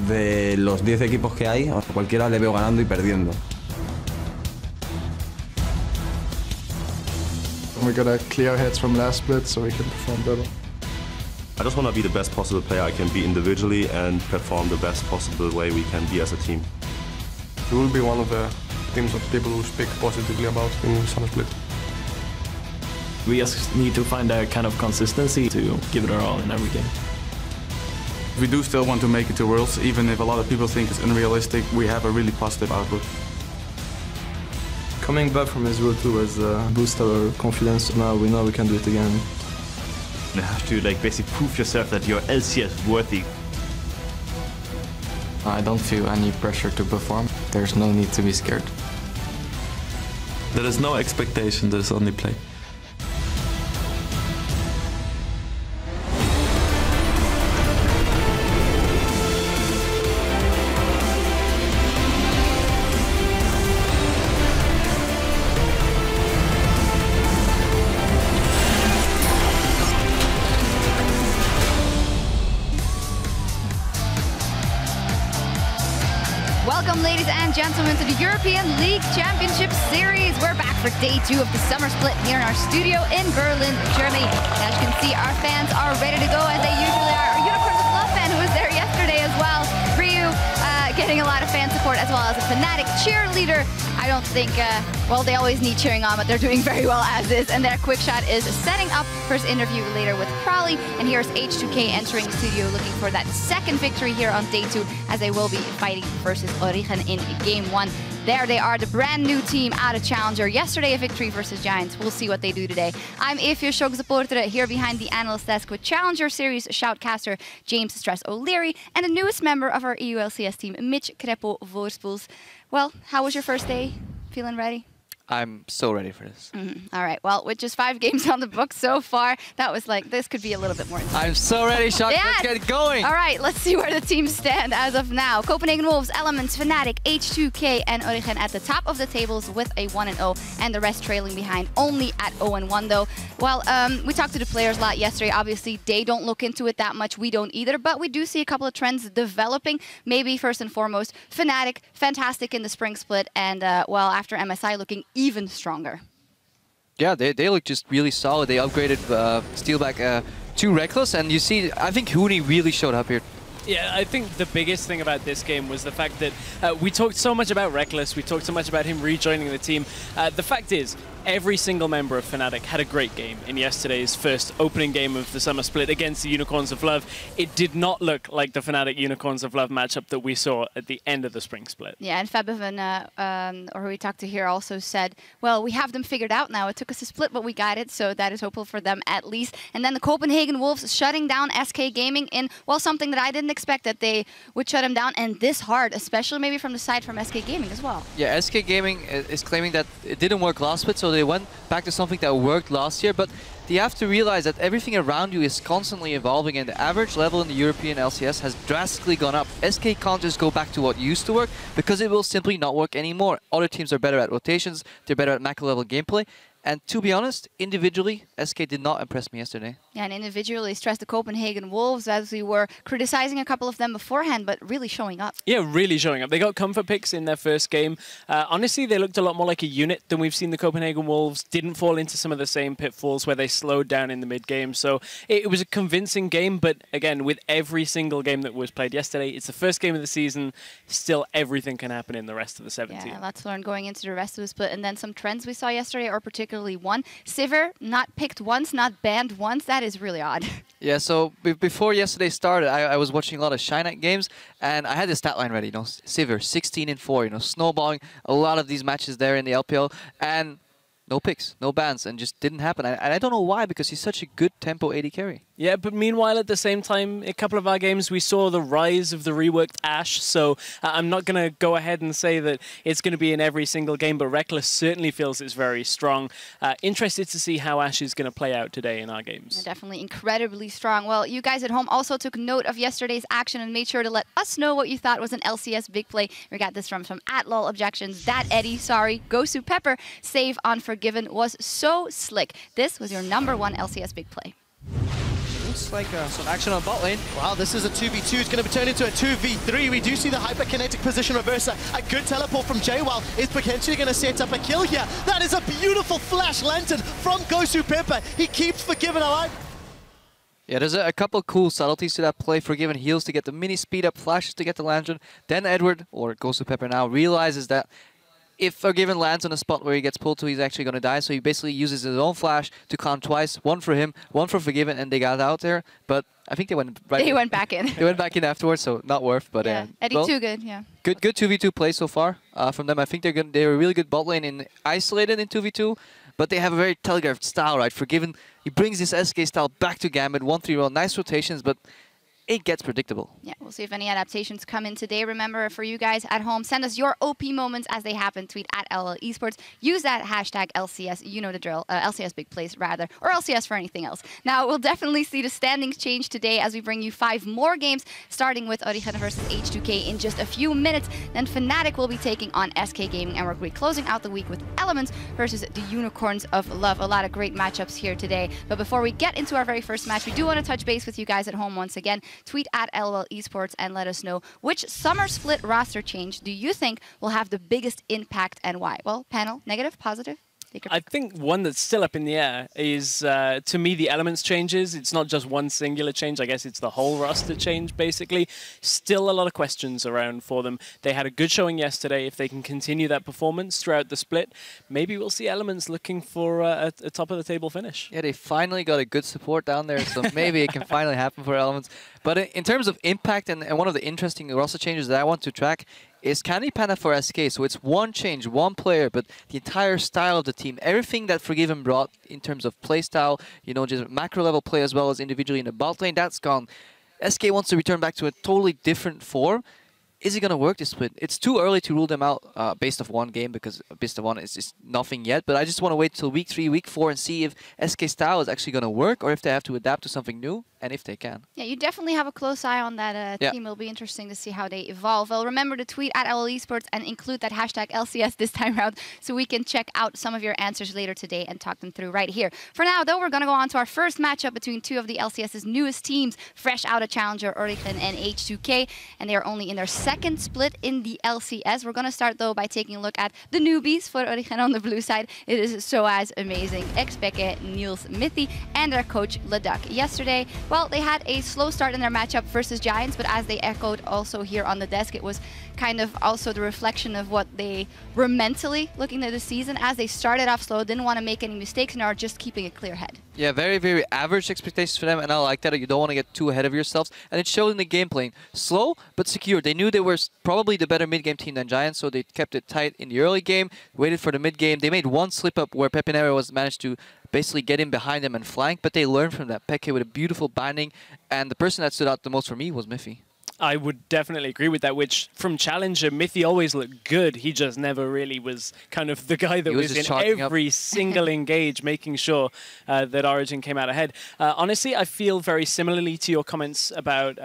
de los 10 equipos que hay, a cualquiera le veo ganando y perdiendo. We gotta clear our heads from last split so we can perform better. I just want to be the best possible player I can be individually and perform the best possible way we can be as a team. We will be one of the teams of people who speak positively about in Summer Split. We just need to find a kind of consistency to give it our all in every game. We do still want to make it to Worlds, even if a lot of people think it's unrealistic. We have a really positive outlook. Coming back from Israel too has boosted our confidence. Now we know we can do it again. You have to basically prove yourself that you're LCS worthy. I don't feel any pressure to perform. There's no need to be scared. There is no expectation, there is only play. Welcome, ladies and gentlemen, to the European League Championship Series. We're back for day 2 of the summer split here in our studio in Berlin, Germany. As you can see, our fans are ready to go, as they usually are. Our Unicorns of Love fan who was there yesterday as well. Ryu getting a lot of fan support, as well as a Fnatic cheerleader. I don't think, well, they always need cheering on, but they're doing very well as is. And their quick shot is setting up for his interview later with Crowley. And here's H2K entering the studio looking for that second victory here on day 2, as they will be fighting versus Origen in game 1. There they are, the brand new team out of Challenger. Yesterday a victory versus Giants. We'll see what they do today. I'm Evie Shog supporter here behind the analyst desk with Challenger Series shoutcaster James Stress O'Leary and the newest member of our EU LCS team, Mitch Krepo Voorspoels. Well, how was your first day? Feeling ready? I'm so ready for this. All right, well, with just 5 games on the book so far, that was like, this could be a little bit more intense. I'm so ready, Shock. Yes. Let's get going. All right, let's see where the teams stand as of now. Copenhagen Wolves, Elements, Fnatic, H2K, and Origen at the top of the tables with a 1-0, and the rest trailing behind only at 0-1 though. Well, we talked to the players a lot yesterday. Obviously, they don't look into it that much. We don't either, but we do see a couple of trends developing. Maybe first and foremost, Fnatic, fantastic in the spring split, and well, after MSI looking even stronger. Yeah, they look just really solid. They upgraded Steelback to Reckless, and you see, I think Huni really showed up here. Yeah, I think the biggest thing about this game was the fact that we talked so much about Reckless, we talked so much about him rejoining the team. The fact is, every single member of Fnatic had a great game in yesterday's first opening game of the Summer Split against the Unicorns of Love. It did not look like the Fnatic Unicorns of Love matchup that we saw at the end of the Spring Split. Yeah, and Fabivan, or who we talked to here, also said, well, we have them figured out now. It took us a split, but we got it, so that is hopeful for them at least. And then the Copenhagen Wolves shutting down SK Gaming in, well, something that I didn't expect that they would shut him down, and this hard, especially maybe from the side from SK Gaming as well. Yeah, SK Gaming is claiming that it didn't work last split, so they went back to something that worked last year, but you have to realize that everything around you is constantly evolving, and the average level in the European LCS has drastically gone up. SK can't just go back to what used to work, because it will simply not work anymore. Other teams are better at rotations, they're better at macro level gameplay, and to be honest, individually, SK did not impress me yesterday. Yeah, and individually stressed the Copenhagen Wolves, as we were criticizing a couple of them beforehand, but really showing up. Yeah, really showing up. They got comfort picks in their first game. Honestly, they looked a lot more like a unit than we've seen the Copenhagen Wolves. Didn't fall into some of the same pitfalls where they slowed down in the mid-game. So it was a convincing game, but again, with every single game that was played yesterday, it's the first game of the season. Still, everything can happen in the rest of the 17. Yeah, lots to learn going into the rest of the split. And then some trends we saw yesterday are particularly one. Sivir, not picked once, not banned once. That is really odd. Yeah, so before yesterday started, I was watching a lot of Shinite games, and I had the stat line ready. You know, Sivir, 16-4, you know, snowballing a lot of these matches there in the LPL, and no picks, no bans, and just didn't happen. And I don't know why, because he's such a good tempo AD carry. Yeah, but meanwhile, at the same time, a couple of our games, we saw the rise of the reworked Ashe, so I'm not going to go ahead and say that it's going to be in every single game, but Reckless certainly feels it's very strong. Interested to see how Ashe is going to play out today in our games. Yeah, definitely incredibly strong. Well, you guys at home also took note of yesterday's action and made sure to let us know what you thought was an LCS big play. We got this from some @lol objections. That Eddie, sorry, Gosu Pepper, save on Forgiven was so slick. This was your #1 LCS big play. looks like some action on bot lane. Wow, this is a 2v2. It's going to be turned into a 2v3. We do see the hyperkinetic position reverser. A good teleport from JWoww is potentially going to set up a kill here. That is a beautiful flash lantern from Gosu Pepper. He keeps Forgiven alive. Yeah, there's a couple cool subtleties to that play. Forgiven heals to get the mini speed up, flashes to get the lantern. Then Edward, or Gosu Pepper now, realizes that if Forgiven lands on a spot where he gets pulled to, he's actually going to die. So he basically uses his own flash to count twice. One for him, one for Forgiven, and they got out there. But I think they went right. They went back in. They went back in afterwards, so not worth. But yeah, Eddie well, too good. Yeah. Good 2v2 play so far from them. I think they're a really good bot lane in isolated in 2v2. But they have a very telegraphed style, right? Forgiven, he brings this SK style back to Gambit, 1-3 roll, nice rotations, but it gets predictable. Yeah, we'll see if any adaptations come in today. Remember, for you guys at home, send us your OP moments as they happen. Tweet at LL Esports. Use that hashtag LCS, you know the drill, LCS Big Plays rather, or LCS for anything else. Now, we'll definitely see the standings change today as we bring you 5 more games, starting with Origen versus H2K in just a few minutes. Then Fnatic will be taking on SK Gaming, and we're going to be closing out the week with Elements versus the Unicorns of Love. A lot of great matchups here today. But before we get into our very first match, we do want to touch base with you guys at home once again. Tweet at LOL Esports and let us know which summer split roster change do you think will have the biggest impact and why? Well, panel, negative, positive? I think one that's still up in the air is, to me, the Elements changes. It's not just one singular change. I guess it's the whole roster change, basically. Still a lot of questions around for them. They had a good showing yesterday. If they can continue that performance throughout the split, maybe we'll see Elements looking for a top-of-the-table finish. Yeah, they finally got a good support down there, so maybe it can finally happen for Elements. But in terms of impact, and one of the interesting roster changes that I want to track is Candy Panda for SK. So it's one change, one player, but the entire style of the team, everything that Forgiven brought in terms of play style, you know, just macro level play as well as individually in the bot lane, that's gone. SK wants to return back to a totally different form. Is it going to work this split? It's too early to rule them out based off one game because based of one is just nothing yet. But I just want to wait till week 3, week 4 and see if SK style is actually going to work or if they have to adapt to something new and if they can. Yeah, you definitely have a close eye on that team. It'll be interesting to see how they evolve. Well, remember to tweet at LOL Esports and include that hashtag LCS this time around so we can check out some of your answers later today and talk them through right here. For now, though, we're going to go on to our first matchup between two of the LCS's newest teams, fresh out of Challenger, Origen and H2K, and they are only in their second split in the LCS. We're going to start, though, by taking a look at the newbies for Origen on the blue side. It is Soaz Amazing, Xpeke, Niels Mithy, and their coach, Leduc. Yesterday, well, they had a slow start in their matchup versus Giants, but as they echoed also here on the desk, it was kind of also the reflection of what they were mentally looking at the season. As they started off slow, didn't want to make any mistakes, and are just keeping a clear head. Yeah, very, very average expectations for them, and I like that. You don't want to get too ahead of yourselves, and it showed in the game playing. Slow, but secure. They knew they were probably the better mid-game team than Giants, so they kept it tight in the early game, waited for the mid-game. They made one slip-up where Pepinero was managed to basically get in behind them and flank, but they learned from that. Peke with a beautiful binding, and the person that stood out the most for me was Miffy. I would definitely agree with that, which from Challenger, Mithy always looked good. He just never really was kind of the guy that was in every single engage, making sure that Origin came out ahead. Honestly, I feel very similarly to your comments about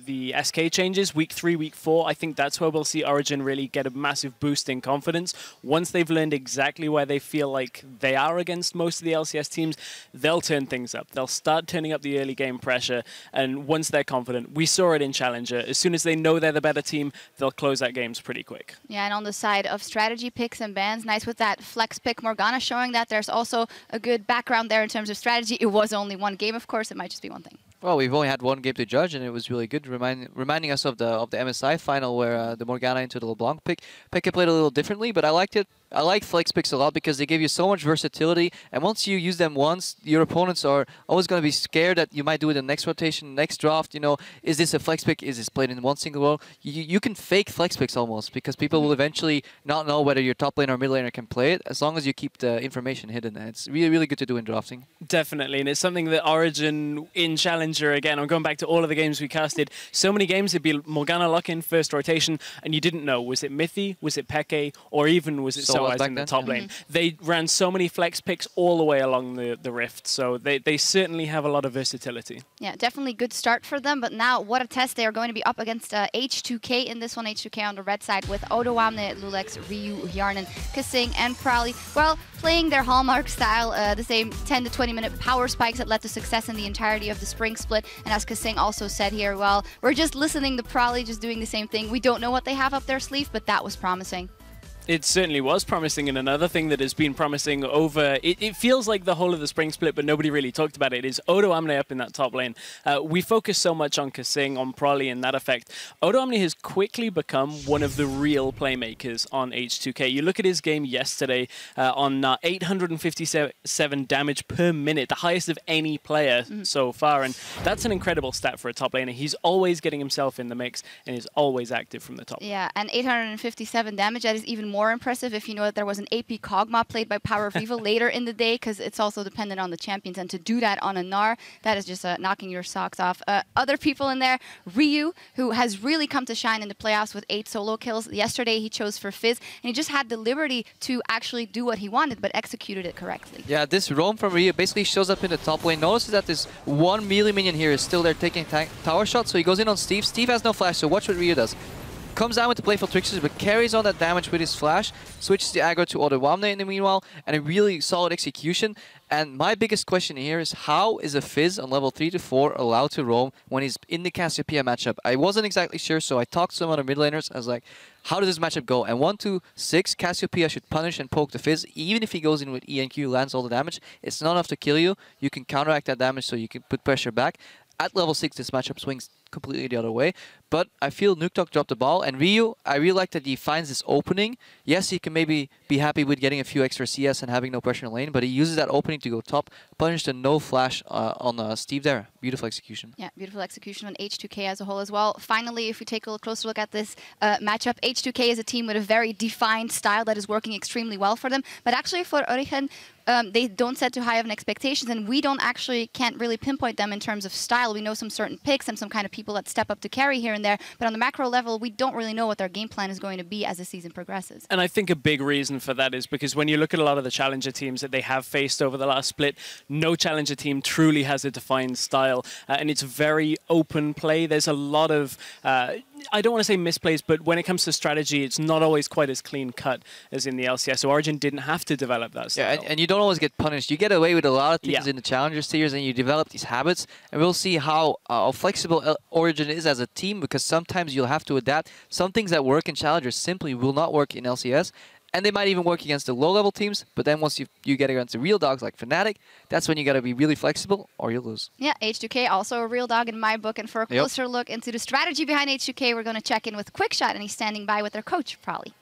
the SK changes. Week 3, week 4, I think that's where we'll see Origin really get a massive boost in confidence. Once they've learned exactly where they feel like they are against most of the LCS teams, they'll turn things up. They'll start turning up the early game pressure, and once they're confident, we saw it in Challenger. As soon as they know they're the better team, they'll close out games pretty quick. Yeah, and on the side of strategy picks and bans, nice with that flex pick Morgana, showing that there's also a good background there in terms of strategy. It was only one game, of course. It might just be one thing. Well, we've only had one game to judge, and it was really good, reminding us of the MSI final where the Morgana into the LeBlanc pick. Peke played a little differently, but I liked it. I like flex picks a lot because they give you so much versatility, and once you use them once, your opponents are always going to be scared that you might do it in the next rotation, next draft. You know, is this a flex pick? Is this played in one single role? You can fake flex picks almost because people will eventually not know whether your top laner or mid laner can play it as long as you keep the information hidden. And it's really, really good to do in drafting. Definitely, and it's something that Origin in Challenger, again, I'm going back to all of the games we casted. So many games, it'd be Morgana lock-in first rotation, and you didn't know, was it Mithy, was it Peke, or even was it in the top lane. They ran so many flex picks all the way along the rift, so they certainly have a lot of versatility. Yeah, definitely good start for them, but now what a test. They are going to be up against H2K in this one. H2K on the red side with Odoamne, Lulex, Ryu, Yarnan, Kasing, and Prowly. Well, playing their hallmark style, the same 10 to 20 minute power spikes that led to success in the entirety of the spring split. And as Kasing also said here, well, we're just listening to Prowly, just doing the same thing. We don't know what they have up their sleeve, but that was promising. It certainly was promising, and another thing that has been promising over, it feels like the whole of the spring split, but nobody really talked about it, is Odoamne up in that top lane. We focus so much on Kasing, on Prowly, and that effect. Odoamne has quickly become one of the real playmakers on H2K. You look at his game yesterday on 857 damage per minute, the highest of any player so far, and that's an incredible stat for a top laner. He's always getting himself in the mix, and he's always active from the top. Yeah, and 857 damage, that is even more impressive if you know that there was an AP Kog'Maw played by Power of Evil later in the day, because it's also dependent on the champions, and to do that on a Gnar, that is just knocking your socks off. Other people in there, Ryu, who has really come to shine in the playoffs with 8 solo kills. Yesterday he chose for Fizz, and he just had the liberty to actually do what he wanted, but executed it correctly. Yeah, this roam from Ryu basically shows up in the top lane. Notices that this one melee minion here is still there taking tower shots, so he goes in on Steve. Steve has no flash, so watch what Ryu does. Comes down with the Playful Tricksters, but carries on that damage with his flash, switches the aggro to Odoamne in the meanwhile, and a really solid execution. And my biggest question here is, how is a Fizz on level 3 to 4 allowed to roam when he's in the Cassiopeia matchup? I wasn't exactly sure, so I talked to some other mid laners. I was like, how does this matchup go? And 1-2-6, Cassiopeia should punish and poke the Fizz. Even if he goes in with E and Q, lands all the damage, it's not enough to kill you. You can counteract that damage so you can put pressure back. At level 6, this matchup swings completely the other way. But I feel Nuktok dropped the ball. And Ryu, I really like that he finds this opening. Yes, he can maybe be happy with getting a few extra CS and having no pressure in the lane, but he uses that opening to go top, punish the no flash on Steve there. Beautiful execution. Yeah, beautiful execution on H2K as a whole as well. Finally, if we take a closer look at this matchup, H2K is a team with a very defined style that is working extremely well for them. But actually for Origen, they don't set too high of an expectations, and we can't really pinpoint them in terms of style. We know some certain picks and some kind of people that step up to carry here and there, but on the macro level, we don't really know what their game plan is going to be as the season progresses. And I think a big reason for that is because when you look at a lot of the challenger teams that they have faced over the last split, no challenger team truly has a defined style, and it's very open play. There's a lot of I don't want to say misplays, but when it comes to strategy, it's not always quite as clean cut as in the LCS. So Origin didn't have to develop that style. Yeah, and you don't always get punished. You get away with a lot of things in the challenger tiers, and you develop these habits. And we'll see how flexible Origin is as a team, because sometimes you'll have to adapt. Some things that work in challengers simply will not work in LCS. And they might even work against the low-level teams, but then once you get against the real dogs like Fnatic, that's when you got to be really flexible or you'll lose. Yeah, H2K also a real dog in my book. And for a closer look into the strategy behind H2K, we're going to check in with Quickshot, and he's standing by with their coach, Prowly.